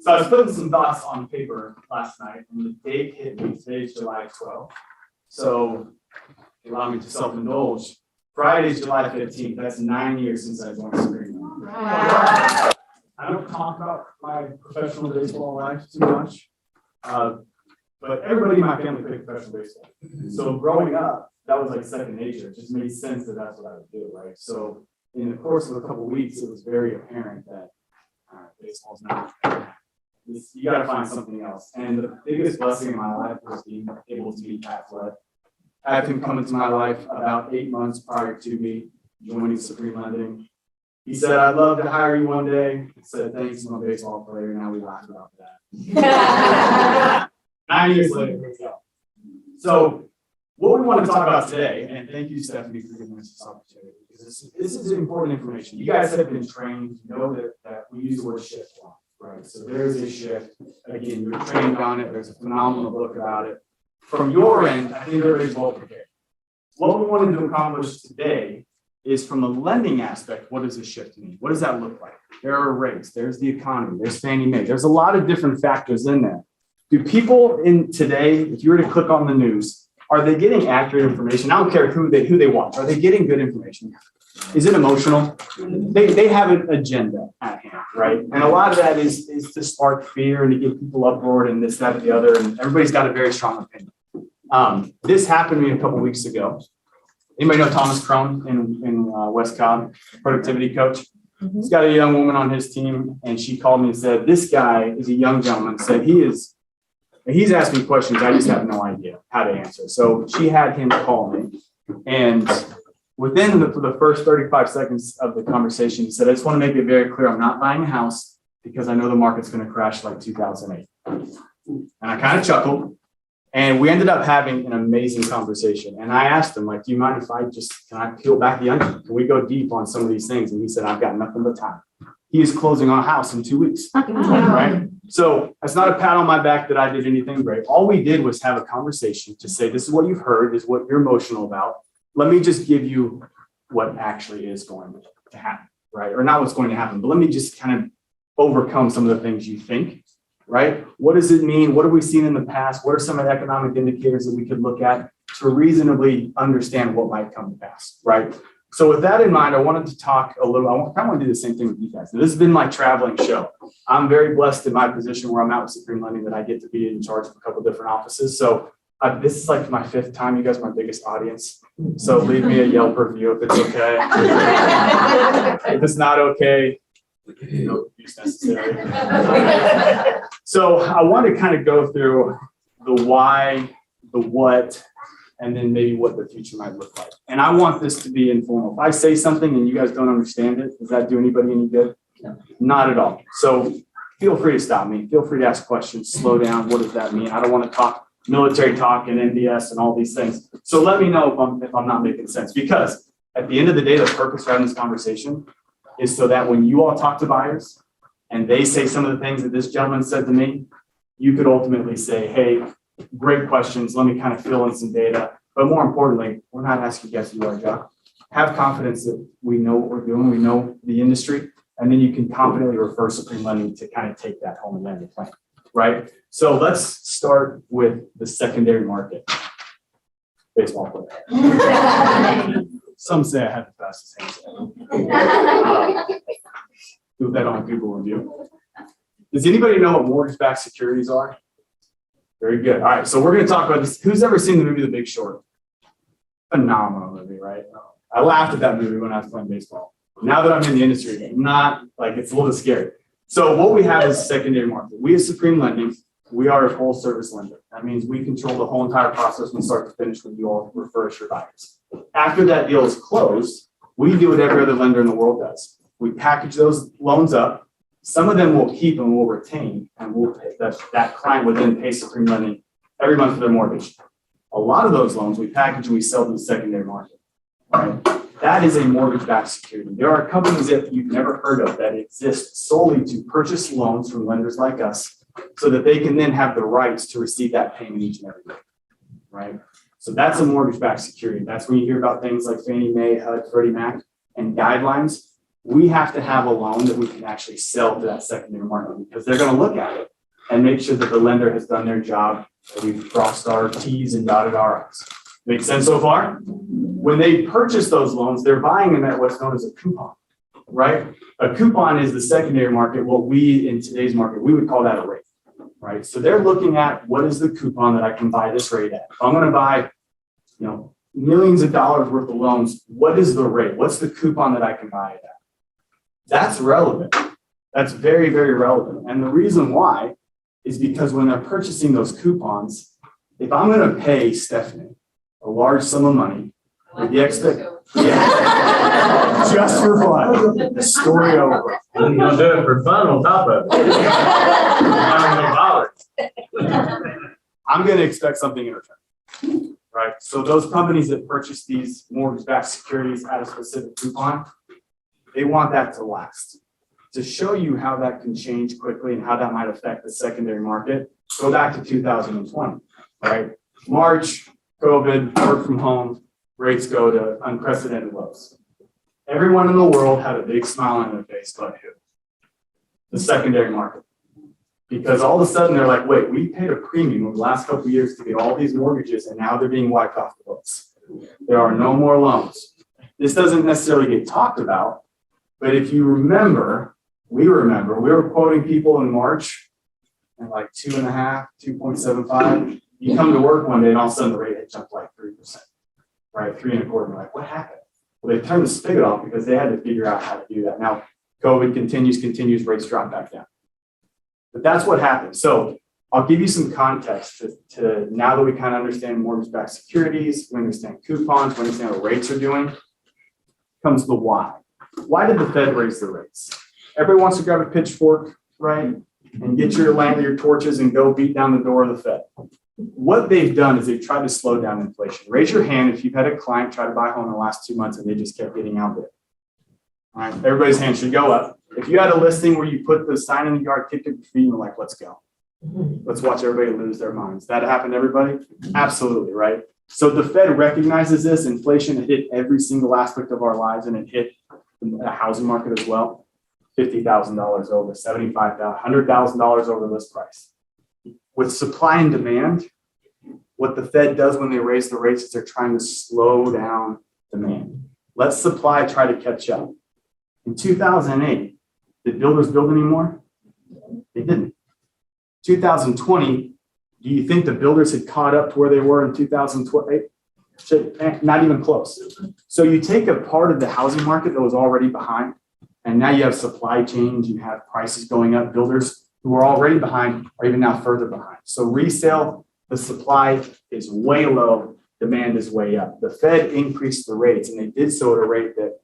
So I was putting some thoughts on paper last night, and the date hit me. Today's July 12th. So allow me to self-indulge. Friday's July 15th. That's 9 years since I joined Supreme. I don't talk about my professional baseball life too much, but everybody in my family played professional baseball. So growing up, that was like second nature. It just made sense that that's what I would do, right? So in the course of a couple of weeks, it was very apparent that baseball's not. You got to find something else. And the biggest blessing in my life was being able to meet Pat Flood. I had him come into my life about 8 months prior to me joining Supreme Lending. He said, "I'd love to hire you one day." I said, "Thanks, I'm a baseball player." Now we laugh about that. 9 years later, here we go. So what we want to talk about today, and thank you, Stephanie, for giving us this opportunity, because this is important information. You guys have been trained, you know that we use the word shift a lot, right? So there's a shift. Again, you're trained on it. There's a phenomenal book about it. From your end, I think everybody's well prepared. What we wanted to accomplish today is, from a lending aspect, what does a shift mean? What does that look like? There are rates, there's the economy, there's Fannie Mae. There's a lot of different factors in there. Do people in today, if you were to click on the news, are they getting accurate information? I don't care who they watch. Are they getting good information? Is it emotional? They have an agenda at hand, right? And a lot of that is to spark fear and to get people uproared and this, that, and the other. And everybody's got a very strong opinion. This happened to me a couple weeks ago. Anybody know Thomas Crone in West Cobb, productivity coach? Mm-hmm. He's got a young woman on his team, and she called me and said, "This guy is a young gentleman." Said he's asking questions I just have no idea how to answer. So she had him call me, and within the first 35 seconds of the conversation, he said, "I just want to make it very clear, I'm not buying a house because I know the market's going to crash like 2008. And I kind of chuckled. And we ended up having an amazing conversation. And I asked him, like, "Do you mind if can I peel back the onion? Can we go deep on some of these things?" And he said, "I've got nothing but time." He is closing on a house in 2 weeks, right? So that's not a pat on my back that I did anything great. All we did was have a conversation to say, this is what you've heard, this is what you're emotional about. Let me just give you what actually is going to happen, right? Or not what's going to happen, but let me just kind of overcome some of the things you think. Right? What does it mean? What have we seen in the past? What are some of the economic indicators that we could look at to reasonably understand what might come to pass, right? So with that in mind, I wanted to talk a little, I kind of want to do the same thing with you guys. Now, this has been my traveling show. I'm very blessed in my position where I'm at with Supreme Lending that I get to be in charge of a couple different offices. So this is like my 5th time. You guys are my biggest audience. So leave me a Yelp review if it's okay. If it's not okay, no abuse necessary. So I want to kind of go through the why, the what, and then maybe what the future might look like. And I want this to be informal. If I say something and you guys don't understand it, does that do anybody any good? No. Not at all. So feel free to stop me. Feel free to ask questions. Slow down. What does that mean? I don't want to talk military talk and NDS and all these things. So let me know if I'm not making sense. Because at the end of the day, the purpose of having this conversation is so that when you all talk to buyers and they say some of the things that this gentleman said to me, you could ultimately say, "Hey, great questions. Let me kind of fill in some data." But more importantly, we're not asking you guys to do our job. Have confidence that we know what we're doing. We know the industry. And then you can confidently refer Supreme Lending to kind of take that home and land your plan, right? So let's start with the secondary market. Baseball player. Some say I have the fastest hands ever. Do that on Google review. Does anybody know what mortgage-backed securities are? Very good. All right, so we're going to talk about this. Who's ever seen the movie The Big Short? Phenomenal movie, right? I laughed at that movie when I was playing baseball. Now that I'm in the industry, not like it's a little scary. So what we have is secondary market. We as Supreme Lending, we are a full service lender. That means we control the whole entire process from start to finish when you all refer us your buyers. After that deal is closed, we do what every other lender in the world does. We package those loans up. Some of them we'll keep and we'll retain, and we'll pay, that client would then pay Supreme Lending every month for their mortgage. A lot of those loans we package and we sell to the secondary market. Right? That is a mortgage-backed security. There are companies that you've never heard of that exist solely to purchase loans from lenders like us so that they can then have the rights to receive that payment each and every day, right? So that's a mortgage-backed security. That's when you hear about things like Fannie Mae, HUD, Freddie Mac, and guidelines. we have to have a loan that we can actually sell to that secondary market, because they're going to look at it and make sure that the lender has done their job, that we've crossed our T's and dotted our I's. Make sense so far? When they purchase those loans, they're buying them at what's known as a coupon, right? A coupon is the secondary market. What we, in today's market, we would call that a rate, right? So they're looking at what is the coupon that I can buy this rate at. If I'm going to buy, millions of dollars worth of loans, what is the rate? What's the coupon that I can buy it at? That's relevant. That's very, very relevant. And the reason why is because when they're purchasing those coupons, if I'm going to pay Stephanie a large sum of money, with the just for fun, the story over. And you'll do it for fun on top of it. I'm going to expect something in return, right? So those companies that purchase these mortgage-backed securities at a specific coupon, they want that to last. To show you how that can change quickly and how that might affect the secondary market, go back to 2020, right? March, COVID, work from home, rates go to unprecedented lows. Everyone in the world had a big smile on their face, but who? The secondary market. Because all of a sudden they're like, wait, we paid a premium over the last couple of years to get all these mortgages, and now they're being wiped off the books. There are no more loans. This doesn't necessarily get talked about, but if you remember, we were quoting people in March at like 2.5, 2.75. You come to work one day and all of a sudden the rate had jumped like 3%, right? 3.25%. We're like, what happened? Well, they turned the spigot off because they had to figure out how to do that. Now, COVID continues, rates drop back down. But that's what happened. So I'll give you some context to now that we kind of understand mortgage-backed securities, we understand coupons, we understand what rates are doing, comes the why. Why did the Fed raise the rates? Everybody wants to grab a pitchfork, right? And get your torches and go beat down the door of the Fed. What they've done is they've tried to slow down inflation. Raise your hand if you've had a client try to buy a home in the last 2 months and they just kept getting outbid. All right, everybody's hand should go up. If you had a listing where you put the sign in the yard, kicked your feet, and were like, let's go. Let's watch everybody lose their minds. That happened to everybody? Absolutely, right? So the Fed recognizes this. Inflation hit every single aspect of our lives, and it hit the housing market as well. $50,000 over, $75,000, $100,000 over list price. With supply and demand, what the Fed does when they raise the rates is they're trying to slow down demand. Let supply try to catch up. In 2008, did builders build anymore? They didn't. 2020, do you think the builders had caught up to where they were in 2012? Not even close. So you take a part of the housing market that was already behind, and now you have supply chains, you have prices going up. Builders who are already behind are even now further behind. So resale, the supply is way low, demand is way up. The Fed increased the rates, and they did so at a rate that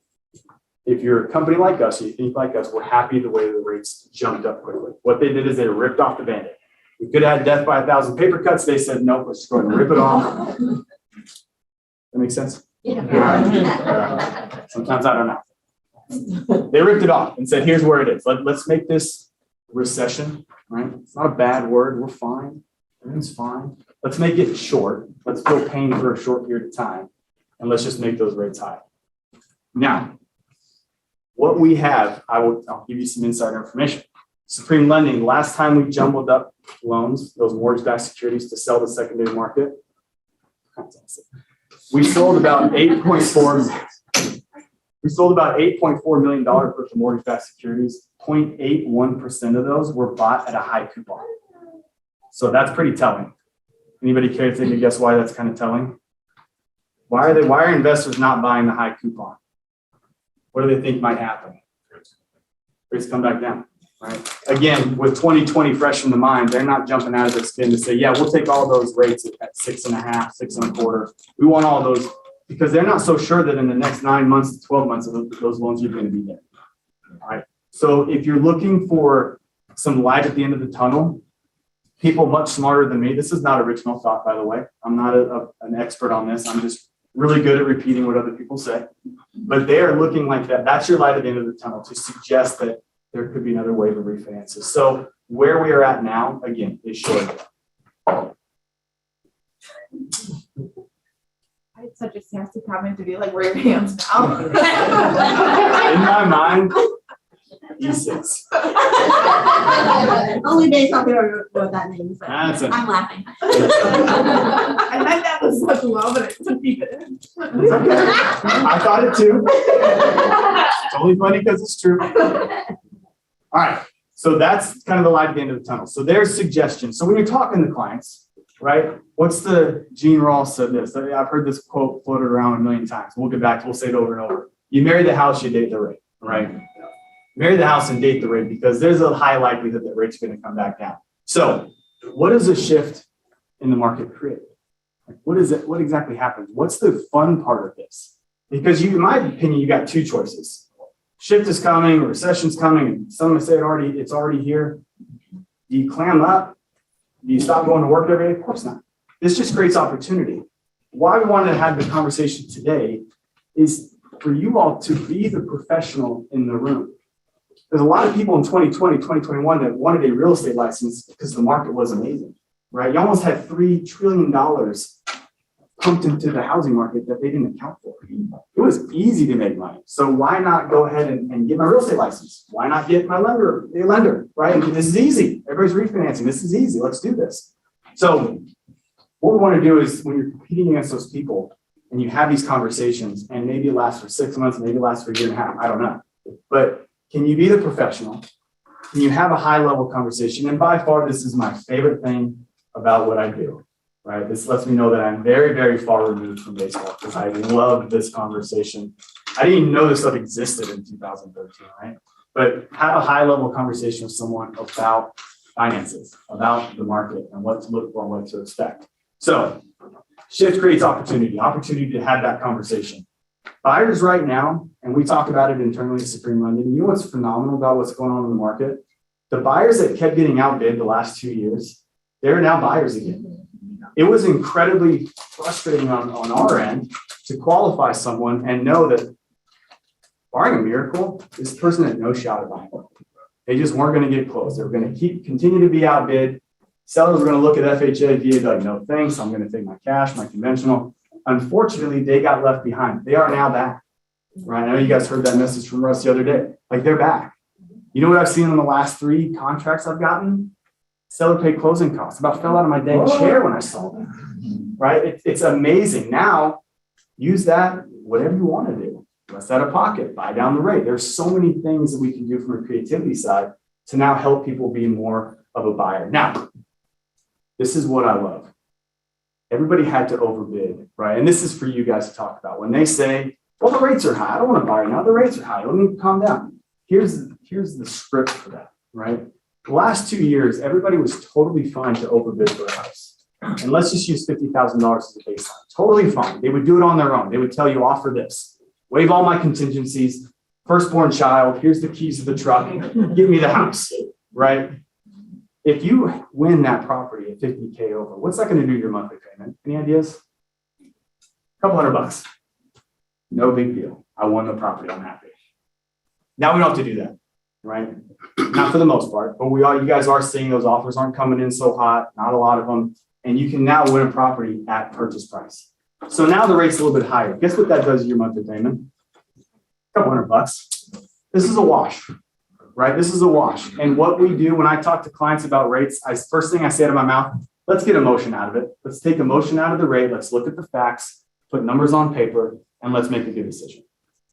if you're a company like us, or you think like us, we're happy the way the rates jumped up quickly. What they did is they ripped off the Band-Aid. We could have had death by 1,000 paper cuts. They said, nope, let's just go ahead and rip it off. That makes sense? Yeah. Sometimes I don't know. They ripped it off and said, here's where it is. Let's make this recession, right? It's not a bad word. We're fine. Everything's fine. Let's make it short. Let's feel pain for a short period of time. And let's just make those rates high. Now, what we have, I'll give you some insider information. Supreme Lending, last time we jumbled up loans, those mortgage-backed securities to sell the secondary market, we sold about $8.4 million worth of mortgage-backed securities. 0.81% of those were bought at a high coupon. So that's pretty telling. Anybody care to take a guess why that's kind of telling? Why are investors not buying the high coupon? What do they think might happen? Rates come back down, right? Again, with 2020 fresh in the mind, they're not jumping out of their skin to say, yeah, we'll take all those rates at 6.5, 6.25. We want all those, because they're not so sure that in the next 9 months to 12 months, those loans are going to be there. All right. So if you're looking for some light at the end of the tunnel, people much smarter than me, this is not original thought, by the way. I'm not an expert on this. I'm just really good at repeating what other people say. But they are looking like that. That's your light at the end of the tunnel to suggest that there could be another wave of refinances. So where we are at now, again, is short. It's such a sassy comment to be like, wear your hands now. In my mind, E6. Only based off what that means, but That's it. I'm laughing. I meant that with such love and I couldn't keep it in. It's okay. I thought it too. It's only funny because it's true. All right. So that's kind of the light at the end of the tunnel. So there's suggestions. So when you're talking to clients, right? What's the Gene Ross said this? I've heard this quote floated around a million times. We'll get back to, we'll say it over and over. You marry the house, you date the rate, right? Marry the house and date the rate because there's a high likelihood that rate's going to come back down. So what does a shift in the market create? Like what is it? What exactly happens? What's the fun part of this? Because you, in my opinion, you got two choices. Shift is coming, recession's coming, and some say it's already here. Do you clam up? Do you stop going to work every day? Of course not. This just creates opportunity. Why we wanted to have the conversation today is for you all to be the professional in the room. There's a lot of people in 2020, 2021 that wanted a real estate license because the market was amazing, right? You almost had $3 trillion pumped into the housing market that they didn't account for. It was easy to make money. So why not go ahead and get my real estate license? Why not get my lender, right? And this is easy. Everybody's refinancing. This is easy. Let's do this. So what we want to do is when you're competing against those people and you have these conversations and maybe it lasts for 6 months, maybe it lasts for a year and a half, I don't know. But can you be the professional? Can you have a high level conversation? And by far, this is my favorite thing about what I do. Right. This lets me know that I'm very, very far removed from baseball because I love this conversation. I didn't even know this stuff existed in 2013, right? But have a high level conversation with someone about finances, about the market and what to look for and what to expect. So shift creates opportunity to have that conversation. Buyers right now, and we talk about it internally at Supreme Lending, you know what's phenomenal about what's going on in the market? The buyers that kept getting outbid the last 2 years, they're now buyers again. It was incredibly frustrating on our end to qualify someone and know that, barring a miracle, this person had no shot at buying. They just weren't going to get close. They were going to continue to be outbid. Sellers were going to look at FHA, VA, like, no thanks, I'm going to take my cash, my conventional. Unfortunately, they got left behind. They are now back. Right? I know you guys heard that message from Russ the other day. Like, they're back. You know what I've seen in the last 3 contracts I've gotten? Seller paid closing costs. About fell out of my dang chair when I saw that. Right? It's amazing. Now, use that whatever you want to do. Less out of pocket, buy down the rate. There's so many things that we can do from a creativity side to now help people be more of a buyer. Now, this is what I love. Everybody had to overbid, right? And this is for you guys to talk about. When they say, well, the rates are high. I don't want to buy right now. The rates are high. Let me calm down. Here's the script for that, right? The last 2 years, everybody was totally fine to overbid for a house. And let's just use $50,000 as a baseline. Totally fine. They would do it on their own. They would tell you, offer this. Waive all my contingencies. Firstborn child. Here's the keys to the truck. Give me the house, right? If you win that property at $50K over, what's that going to do to your monthly payment? Any ideas? A couple $100. No big deal. I won the property. I'm happy. Now we don't have to do that, right? Not for the most part, but you guys are seeing those offers aren't coming in so hot, not a lot of them. And you can now win a property at purchase price. So now the rate's a little bit higher. Guess what that does to your monthly payment? A couple $100. This is a wash, right? This is a wash. And what we do when I talk to clients about rates, first thing I say out of my mouth, let's get emotion out of it. Let's take emotion out of the rate. Let's look at the facts, put numbers on paper, and let's make a good decision,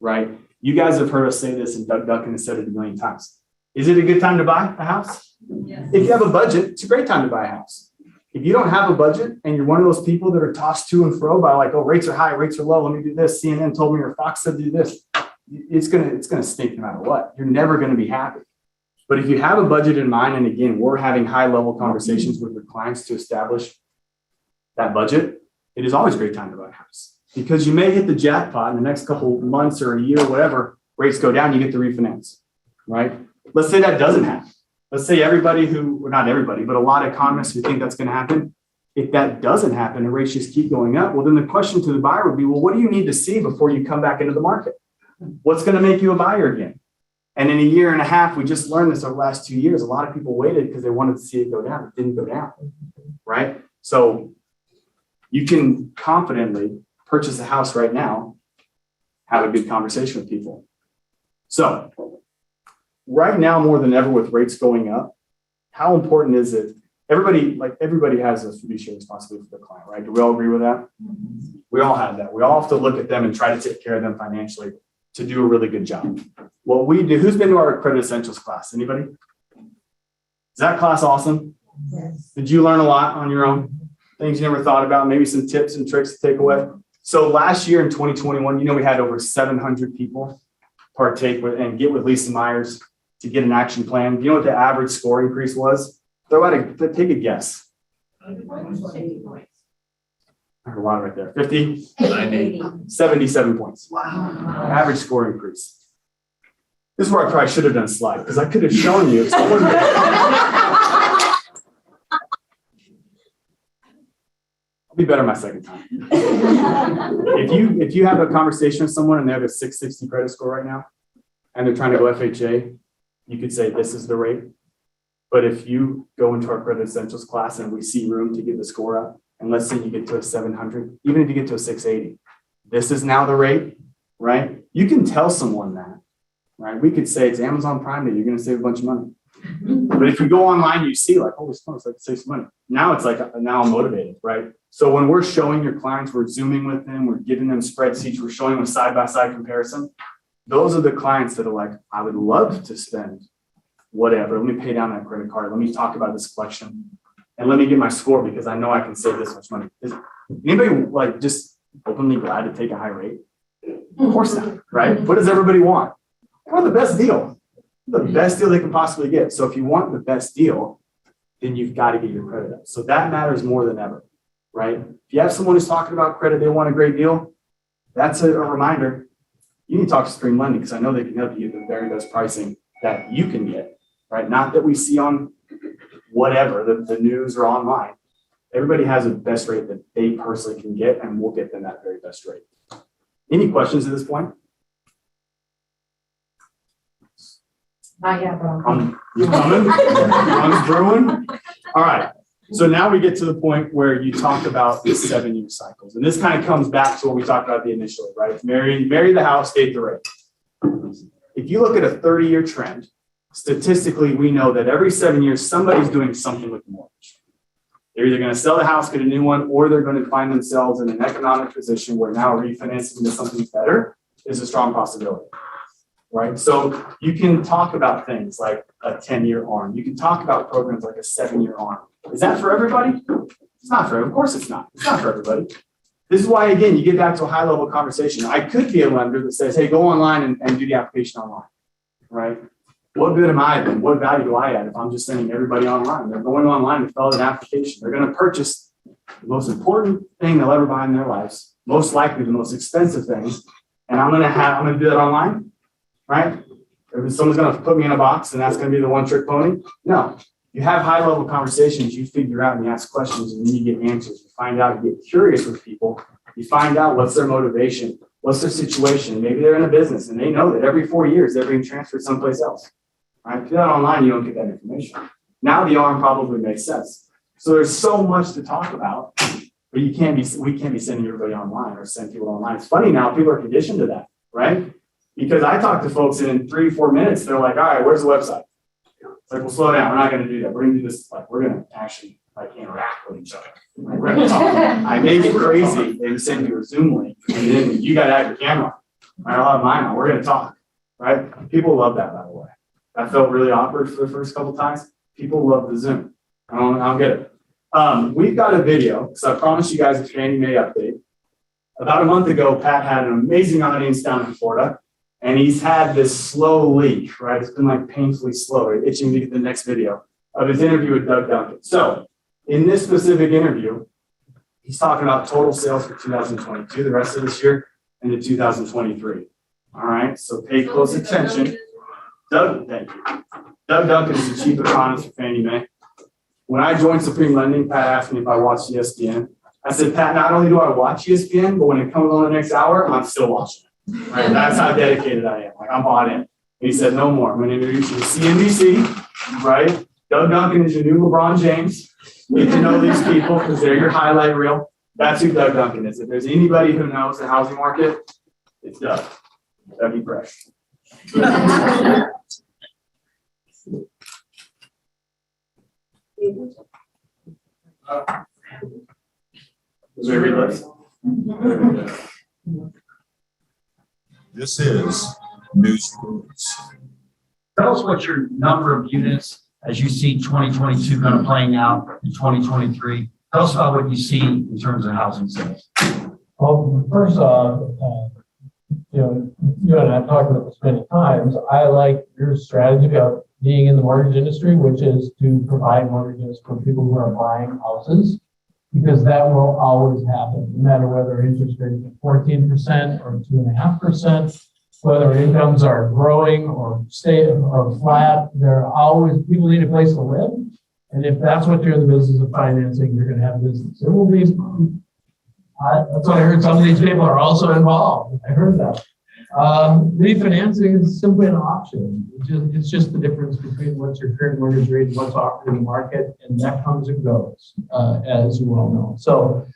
right? You guys have heard us say this, and Doug Duncan has said it a million times. Is it a good time to buy a house? Yes. If you have a budget, it's a great time to buy a house. If you don't have a budget and you're one of those people that are tossed to and fro by like, oh, rates are high, rates are low, let me do this, CNN told me or Fox said do this, it's gonna stink no matter what. You're never gonna be happy. But if you have a budget in mind, and again, we're having high level conversations with your clients to establish that budget, it is always a great time to buy a house. Because you may hit the jackpot in the next couple of months or a year, whatever, rates go down, you get the refinance, right? Let's say that doesn't happen. Let's say not everybody, but a lot of economists who think that's going to happen. If that doesn't happen and rates just keep going up, well, then the question to the buyer would be, well, what do you need to see before you come back into the market? What's going to make you a buyer again? And in a year and a half, we just learned this over the last 2 years. A lot of people waited because they wanted to see it go down. It didn't go down, right? So you can confidently purchase a house right now, have a good conversation with people. So right now, more than ever with rates going up, how important is it? Everybody has a fiduciary responsibility for their client, right? Do we all agree with that? We all have that. We all have to look at them and try to take care of them financially to do a really good job. What we do, who's been to our credit essentials class? Anybody? Is that class awesome? Yes. Did you learn a lot on your own? Things you never thought about, maybe some tips and tricks to take away? So last year in 2021, we had over 700 people partake with and get with Lisa Myers to get an action plan. Do you know what the average score increase was? Take a guess. I heard a lot right there. 50? 90. 77 points. Wow. Average score increase. This is where I probably should have done a slide because I could have shown you. I'll be better my second time. If you have a conversation with someone and they have a 660 credit score right now and they're trying to go FHA, you could say this is the rate. But if you go into our credit essentials class and we see room to get the score up, and let's say you get to a 700, even if you get to a 680, this is now the rate, right? You can tell someone that, right? We could say it's Amazon Prime Day, you're going to save a bunch of money. But if you go online, you see like, holy smokes, I can save some money. Now it's like, now I'm motivated, right? So when we're showing your clients, we're zooming with them, we're giving them spreadsheets, we're showing them a side-by-side comparison. Those are the clients that are like, I would love to spend whatever. Let me pay down that credit card. Let me talk about this collection and let me get my score because I know I can save this much money. Is anybody like just openly glad to take a high rate? Of course not, right? What does everybody want? They want the best deal. The best deal they can possibly get. So if you want the best deal, then you've got to get your credit up. So that matters more than ever, right? If you have someone who's talking about credit, they want a great deal, that's a reminder. You need to talk to Stream Lending because I know they can help you get the very best pricing that you can get, right? Not that we see on whatever, the news or online. Everybody has a best rate that they personally can get, and we'll get them that very best rate. Any questions at this point? Not yet, bro. You coming? I'm brewing. All right. So now we get to the point where you talk about the 7-year cycles. And this kind of comes back to what we talked about initially, right? Marry the house, date the rate. If you look at a 30-year trend, statistically, we know that every 7 years, somebody's doing something with the mortgage. They're either going to sell the house, get a new one, or they're going to find themselves in an economic position where now refinancing into something better is a strong possibility, right? So you can talk about things like a 10-year ARM. You can talk about programs like a 7-year ARM. Is that for everybody? It's not for everybody. Of course it's not. It's not for everybody. This is why, again, you get back to a high-level conversation. I could be a lender that says, hey, go online and do the application online, right? What good am I then? What value do I add if I'm just sending everybody online? They're going online to fill out an application. They're going to purchase the most important thing they'll ever buy in their lives, most likely the most expensive things, and I'm going to do that online, right? If someone's going to put me in a box and that's going to be the one-trick pony? No. You have high-level conversations, you figure out and you ask questions, and then you get answers. You find out, you get curious with people. You find out what's their motivation, what's their situation. Maybe they're in a business and they know that every 4 years they're being transferred someplace else. Right? If you're not online, you don't get that information. Now the ARM probably makes sense. So there's so much to talk about, but we can't be sending everybody online or send people online. It's funny now, people are conditioned to that, right? Because I talk to folks and in 3 or 4 minutes, they're like, all right, where's the website? It's like, well, slow down. We're not going to do that. We're going to do this. Like, we're going to actually like interact with each other. Like, we're going to talk. I may get crazy and send you a Zoom link, and then you got to have your camera. I don't have mine on. We're going to talk, right? People love that, by the way. That felt really awkward for the first couple of times. People love the Zoom. I don't get it. We've got a video, so I promised you guys a Fannie Mae update. About a month ago, Pat had an amazing audience down in Florida. And he's had this slow leak, right? It's been like painfully slow, right? Itching to get the next video of his interview with Doug Duncan. So in this specific interview, he's talking about total sales for 2022, the rest of this year, and the 2023. All right, so pay close attention. Thank you. Doug Duncan is the chief economist for Fannie Mae. When I joined Supreme Lending, Pat asked me if I watched ESPN. I said, Pat, not only do I watch ESPN, but when it comes on the next hour, I'm still watching it. Right? That's how dedicated I am. Like, I'm bought in. And he said, no more. I'm going to introduce you to CNBC, right? Doug Duncan is your new LeBron James. Get to know these people because they're your highlight reel. That's who Doug Duncan is. If there's anybody who knows the housing market, it's Doug. Dougie Fresh. Was there a list? This is News Roots. Tell us what your number of units as you see 2022 kind of playing out in 2023. Tell us about what you see in terms of housing sales. Well, first off, you and I have talked about this many times. I like your strategy of being in the mortgage industry, which is to provide mortgages for people who are buying houses, because that will always happen, no matter whether interest rates are 14% or 2.5%, whether incomes are growing or stay or flat. There are always people need a place to live, and if that's what you're in the business of financing, you're going to have business. It will be. That's what I heard. Some of these people are also involved. I heard that. Refinancing is simply an option. It's just the difference between what's your current mortgage rate and what's offered in the market, and that comes and goes, as you well know. So,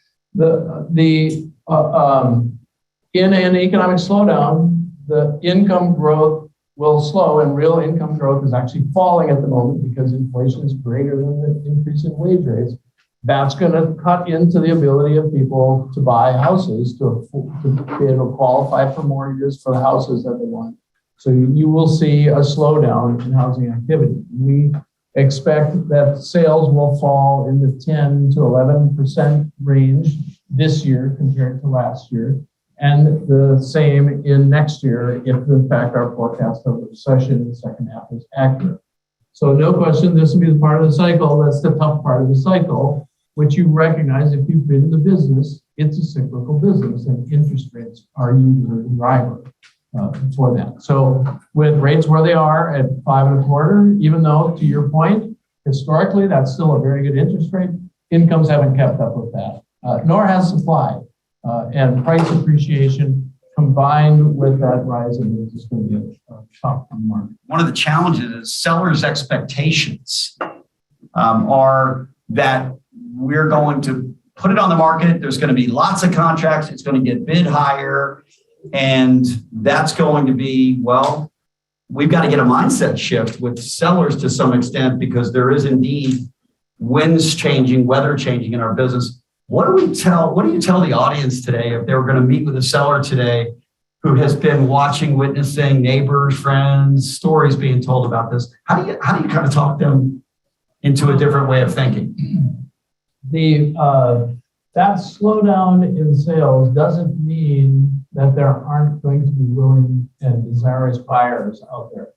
in an economic slowdown, the income growth will slow, and real income growth is actually falling at the moment because inflation is greater than the increase in wage rates. That's going to cut into the ability of people to buy houses, to be able to qualify for mortgages for the houses that they want. So you will see a slowdown in housing activity. We expect that sales will fall in the 10 to 11% range this year compared to last year, and the same in next year if, in fact, our forecast of the recession in the second half is accurate. So no question, this will be the part of the cycle. That's the tough part of the cycle, which you recognize if you've been in the business. It's a cyclical business, and interest rates are usually the driver for that. So with rates where they are at 5.25%, even though, to your point, historically that's still a very good interest rate, incomes haven't kept up with that, nor has supply, and price appreciation combined with that rise in rates is going to be a shock on the market. One of the challenges is sellers' expectations are that we're going to put it on the market. There's going to be lots of contracts. It's going to get bid higher. And that's going to be, well, we've got to get a mindset shift with sellers to some extent, because there is indeed winds changing, weather changing in our business. What do you tell the audience today if they were going to meet with a seller today who has been watching, witnessing, neighbors, friends, stories being told about this? How do you kind of talk them into a different way of thinking? That slowdown in sales doesn't mean that there aren't going to be willing and desirous buyers out there.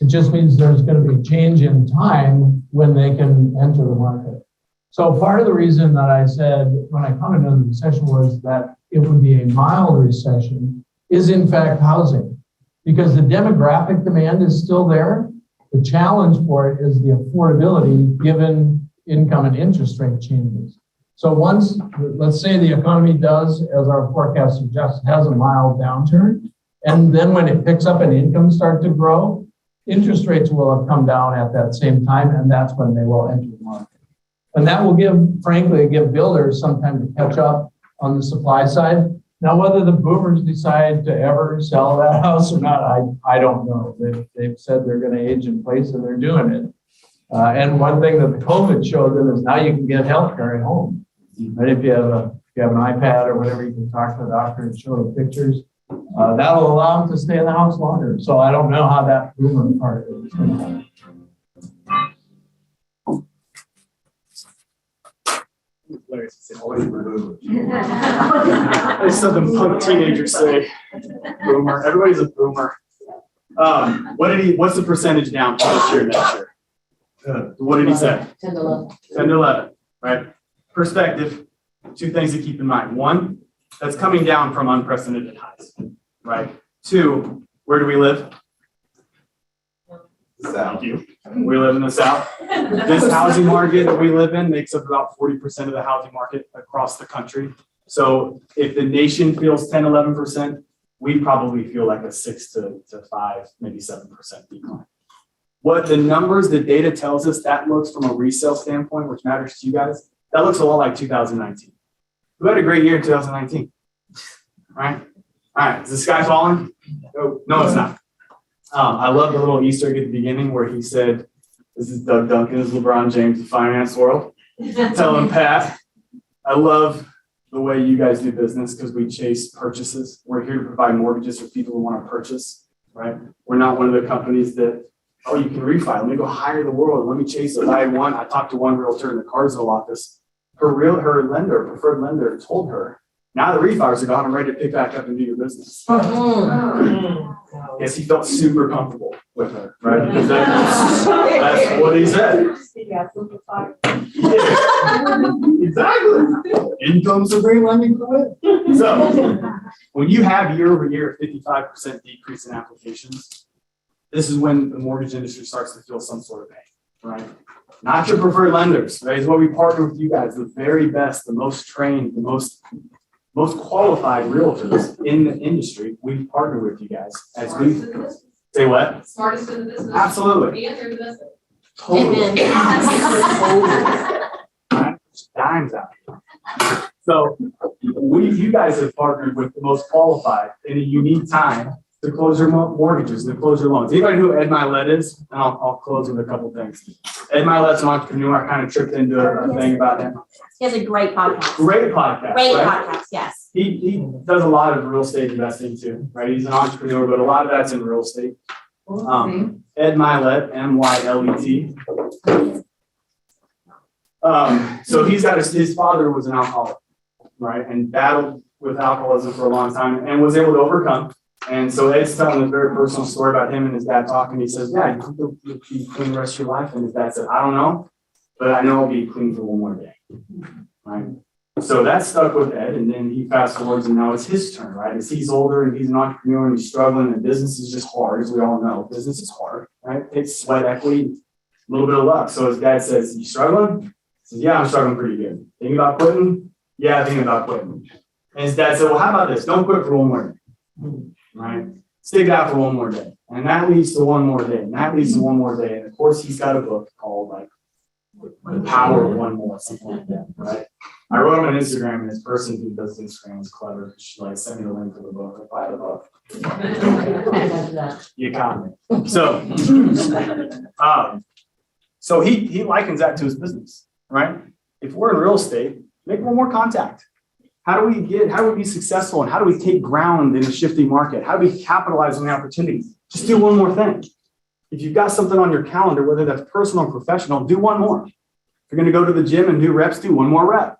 It just means there's going to be a change in time when they can enter the market. So part of the reason that I said when I commented on the recession was that it would be a mild recession is in fact housing, because the demographic demand is still there. The challenge for it is the affordability given income and interest rate changes. So once, let's say the economy does, as our forecast suggests, has a mild downturn, and then when it picks up and incomes start to grow, interest rates will have come down at that same time, and that's when they will enter the market. And that will give builders some time to catch up on the supply side. Now, whether the boomers decide to ever sell that house or not, I don't know. They've said they're going to age in place, and they're doing it. And one thing that the COVID showed them is now you can get healthcare at home. Right? If you have an iPad or whatever, you can talk to the doctor and show the pictures. That'll allow them to stay in the house longer. So I don't know how that boomer part is going to happen. There's something punk teenagers say. Boomer. Everybody's a boomer. What's the percentage down for this year and next year? What did he say? 10 to 11. 10 to 11, right? Perspective, two things to keep in mind. One, that's coming down from unprecedented highs, right? Two, where do we live? South. Thank you. We live in the South. This housing market that we live in makes up about 40% of the housing market across the country. So if the nation feels 10, 11%, we probably feel like a 6 to 5, maybe 7% decline. What the numbers, the data tells us, that looks from a resale standpoint, which matters to you guys, that looks a lot like 2019. who had a great year in 2019? Right? All right, is the sky falling? Oh, no, it's not. I love the little Easter egg at the beginning where he said, this is Doug Duncan's LeBron James of finance world. Tell him, Pat, I love the way you guys do business because we chase purchases. We're here to provide mortgages for people who want to purchase, right? We're not one of the companies that, oh, you can refi. Let me go hire the world. Let me chase it. I talked to one realtor in the Carsville office. Her preferred lender told her, now the refis are gone, I'm ready to pick back up and do your business. Yes, he felt super comfortable with her, right? Because that's what he said. Yeah, exactly. Income supreme lending for it. So when you have year over year 55% decrease in applications, this is when the mortgage industry starts to feel some sort of pain, right? Not your preferred lenders, right? Is what we partner with you guys, the very best, the most trained, the most qualified realtors in the industry. We partner with you guys as we say what? Smartest in the business. Absolutely. The answer to this. Totally. Right? Dimes out. So you guys have partnered with the most qualified in a unique time to close your mortgages and to close your loans. Anybody who Ed Milet is? And I'll close with a couple things. Ed Milet's an entrepreneur. I kind of tripped into a thing about him. He has a great podcast. Great podcast. Great right? podcast, yes. He does a lot of real estate investing too, right? He's an entrepreneur, but a lot of that's in real estate. Ed Milet, M-Y-L-E-T. So he's got his father was an alcoholic, right? And battled with alcoholism for a long time and was able to overcome. And so Ed's telling a very personal story about him and his dad talking. He says, yeah, you'll be clean the rest of your life. And his dad said, I don't know, but I know I'll be clean for one more day, right? So that stuck with Ed. And then he fast forwards and now it's his turn, right? As he's older and he's an entrepreneur and he's struggling and business is just hard, as we all know. Business is hard, right? It takes sweat equity, a little bit of luck. So his dad says, you struggling? He says, yeah, I'm struggling pretty good. Thinking about quitting? Yeah, thinking about quitting. And his dad said, well, how about this? Don't quit for one more day. Right? Stick it out for one more day. And that leads to one more day. And that leads to one more day. And of course, he's got a book called like The Power of One More, something like that, right? I wrote him on Instagram, and this person who does Instagram is clever. She like sent me the link to the book. I buy the book. You got me. So he likens that to his business, right? If we're in real estate, make one more contact. How do we be successful and how do we take ground in a shifting market? How do we capitalize on the opportunities? Just do one more thing. If you've got something on your calendar, whether that's personal or professional, do one more. If you're going to go to the gym and do reps, do one more rep,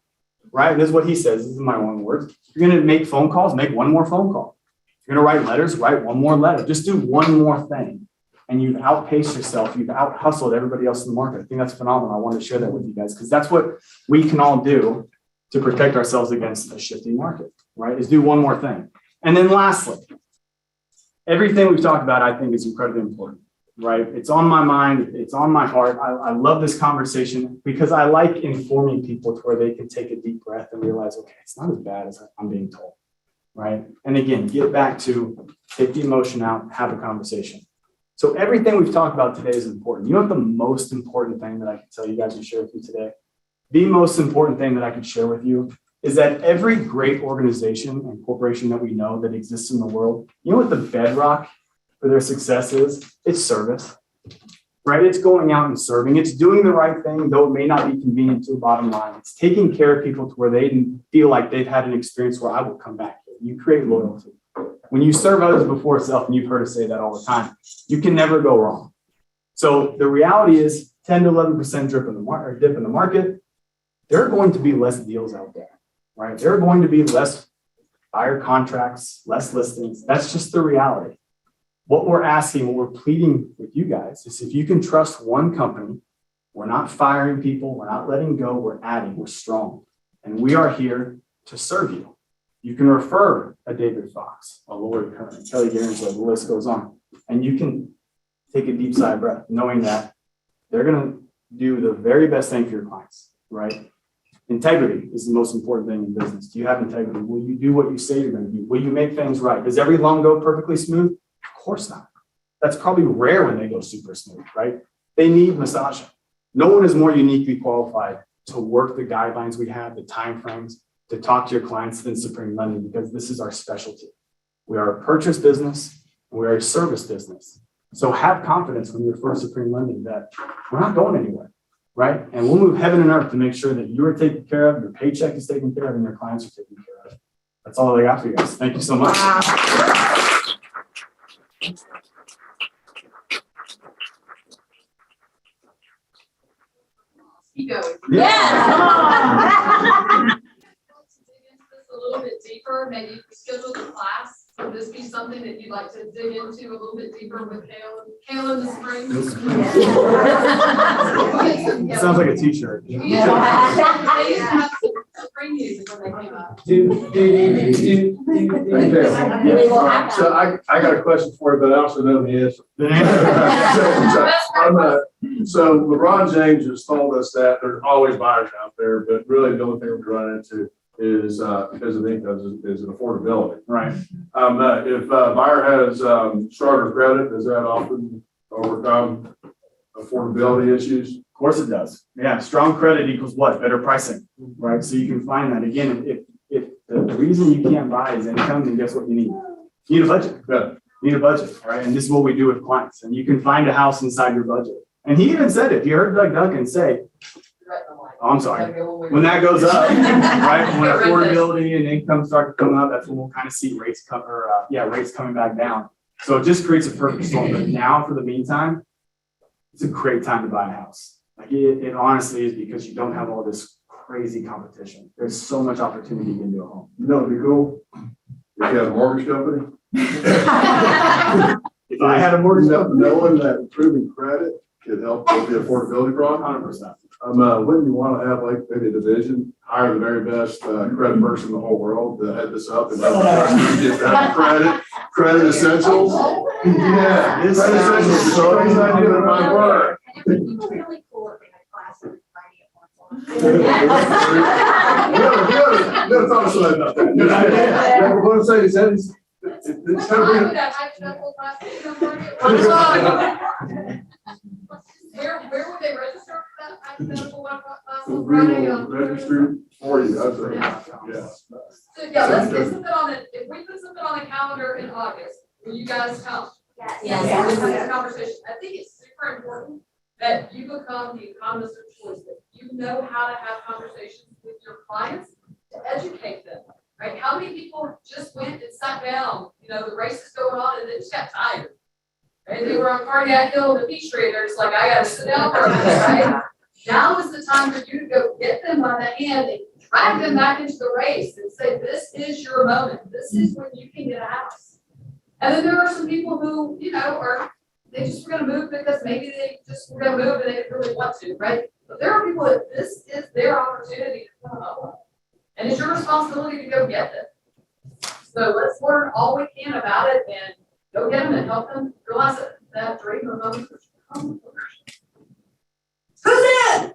right? This is what he says. This is my own words. If you're going to make phone calls, make one more phone call. If you're going to write letters, write one more letter. Just do one more thing. And you've outpaced yourself. You've out-hustled everybody else in the market. I think that's phenomenal. I wanted to share that with you guys because that's what we can all do to protect ourselves against a shifting market, right? Is do one more thing. And then lastly, everything we've talked about, I think is incredibly important, right? It's on my mind. It's on my heart. I love this conversation because I like informing people to where they can take a deep breath and realize, okay, it's not as bad as I'm being told, right? And again, get back to take the emotion out, have a conversation. So everything we've talked about today is important. You know what the most important thing that I can tell you guys and share with you today? The most important thing that I can share with you is that every great organization and corporation that we know that exists in the world, you know what the bedrock for their success is? It's service, right? It's going out and serving. It's doing the right thing, though it may not be convenient to the bottom line. It's taking care of people to where they feel like they've had an experience where I will come back here. You create loyalty. When you serve others before self, and you've heard us say that all the time, you can never go wrong. So the reality is 10 to 11% dip in the market. There are going to be less deals out there, right? There are going to be less buyer contracts, less listings. That's just the reality. What we're asking, what we're pleading with you guys is if you can trust one company, we're not firing people, we're not letting go, we're adding, we're strong. And we are here to serve you. You can refer a David Fox, a Lori Kern, Kelly Iorg, the list goes on. And you can take a deep sigh of breath, knowing that they're going to do the very best thing for your clients, right? Integrity is the most important thing in business. Do you have integrity? Will you do what you say you're going to do? Will you make things right? Does every loan go perfectly smooth? Of course not. That's probably rare when they go super smooth, right? They need massaging. No one is more uniquely qualified to work the guidelines we have, the timeframes, to talk to your clients than Supreme Lending, because this is our specialty. We are a purchase business and we are a service business. So have confidence when you refer to Supreme Lending that we're not going anywhere, right? And we'll move heaven and earth to make sure that you are taken care of, your paycheck is taken care of, and your clients are taken care of. That's all I got for you guys. Thank you so much. Keep going. Yeah. A little bit deeper, maybe schedule the class. Would this be something that you'd like to dig into a little bit deeper with Cale in the spring? It sounds like a t-shirt. They used to have some spring music when they came out. So I got a question for you, but I also know the answer. So LeBron James has told us that there's always buyers out there, but really the only thing we run into is because of income is an affordability. Right. If a buyer has starter credit, does that often overcome affordability issues? Of course it does. Yeah, strong credit equals what? Better pricing, right? So you can find that. Again, if the reason you can't buy is income, then guess what you need? You need a budget. Yeah. You need a budget, right? And this is what we do with clients. And you can find a house inside your budget. And he even said it. You heard Doug Duncan say, oh, I'm sorry. When that goes up, right? When affordability and income start to come up, that's when we'll kind of see rates rates coming back down. So it just creates a perfect storm. But now, for the meantime, it's a great time to buy a house. Like it honestly is, because you don't have all this crazy competition. There's so much opportunity into a home. You know, it'd be cool if you had a mortgage company. If I had a mortgage company, Knowing that improving credit could help with the affordability problem. 100%. Wouldn't you want to have like maybe a division, hire the very best credit person in the whole world to head this up and get that credit essentials? Yeah, it's essentials. So it's not giving my work. And it would be really cool if they had a class with Brandy at once. You never thought of something about that. Yeah, what I'm saying is that it's kind of weird. Where would they register for that hypothetical class We on Friday? will register for you, I think. Yeah. So yeah, let's get something on it. If we put something on the calendar in August, will you guys come? Yes. Let's have this conversation. I think it's super important that you become the economist of choice, that you know how to have conversations with your clients to educate them, right? How many people just went and sat down, the race is going on and they just got tired. Right? They were on Cardiac Hill and the Peachtree, and they're just like, I gotta sit down for a minute, right? Now is the time for you to go get them by the hand and drag them back into the race and say, this is your moment. This is when you can get a house. And then there are some people who, they just were gonna move because maybe they just were gonna move and they didn't really want to, right? But there are people that this is their opportunity to come up. And it's your responsibility to go get them. So let's learn all we can about it and go get them and help them realize that dream of them. Who's in?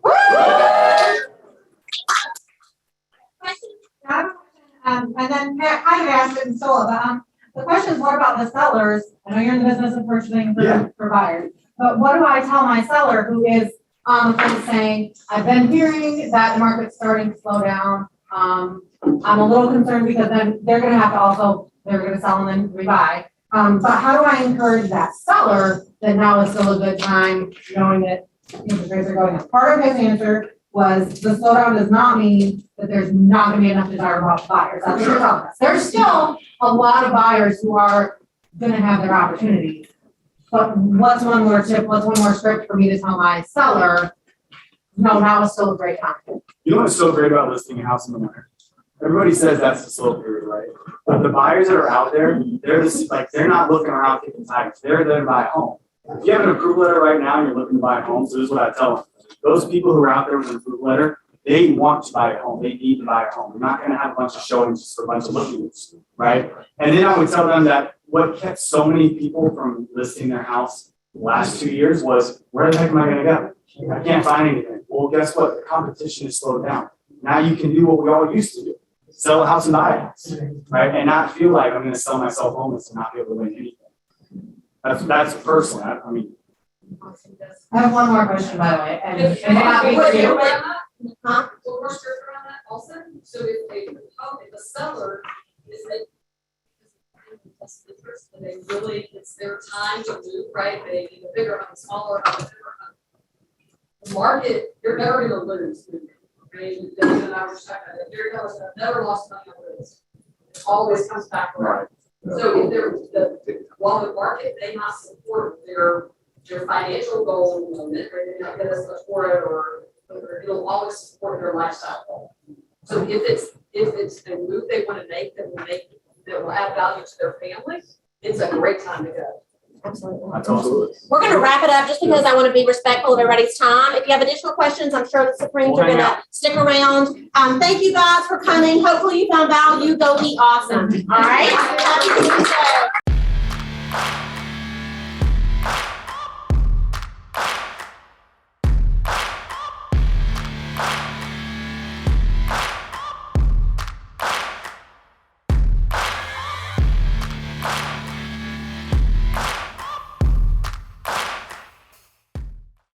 And then kind of asked it in Sola, but the question is, what about the sellers? I know you're in the business of purchasing for buyers, but what do I tell my seller who is on the fence saying, I've been hearing that the market's starting to slow down. I'm a little concerned because then they're going to have to they're going to sell and then rebuy. But how do I encourage that seller that now is still a good time, knowing that interest rates are going up? Part of his answer was the slowdown does not mean that there's not going to be enough desirable buyers. That's what you're telling us. There's still a lot of buyers who are going to have their opportunities. But what's one more tip? What's one more script for me to tell my seller? No, now is still a great time. You know what's so great about listing a house in the winter? Everybody says that's the slow period, right? But the buyers that are out there, they're not looking around kicking tires. They're there to buy a home. If you have an approval letter right now and you're looking to buy a home, so this is what I tell them. Those people who are out there with an approval letter, they want to buy a home. They need to buy a home. They're not going to have a bunch of showings just for a bunch of lookings, right? And then I would tell them that what kept so many people from listing their house the last 2 years was, where the heck am I going to go? I can't find anything. Well, guess what? The competition is slowed down. Now you can do what we all used to do. Sell a house and buy a house, right? And not feel like I'm going to sell myself homeless and not be able to win anything. That's personally, I mean. I have one more question, by the way. And it may not be for you. Huh? also. So if the seller is a interest and they really, it's their time to move, right? They need a bigger home, smaller home, a bigger home. The market, you're never gonna lose. Right? David and I were talking about it. Here goes, I've never lost money on this. It always comes back around. So if they're while the market may not support their financial goals in the moment, or they may not get as much for it, or it'll always support their lifestyle goal. So if it's a move they want to make that will add value to their family, it's a great time to go. Absolutely. That's awesome. We're going to wrap it up just because I want to be respectful of everybody's time. If you have additional questions, I'm sure the Supremes are going to stick around. Thank you guys for coming. Hopefully you found value. Go be awesome. All right.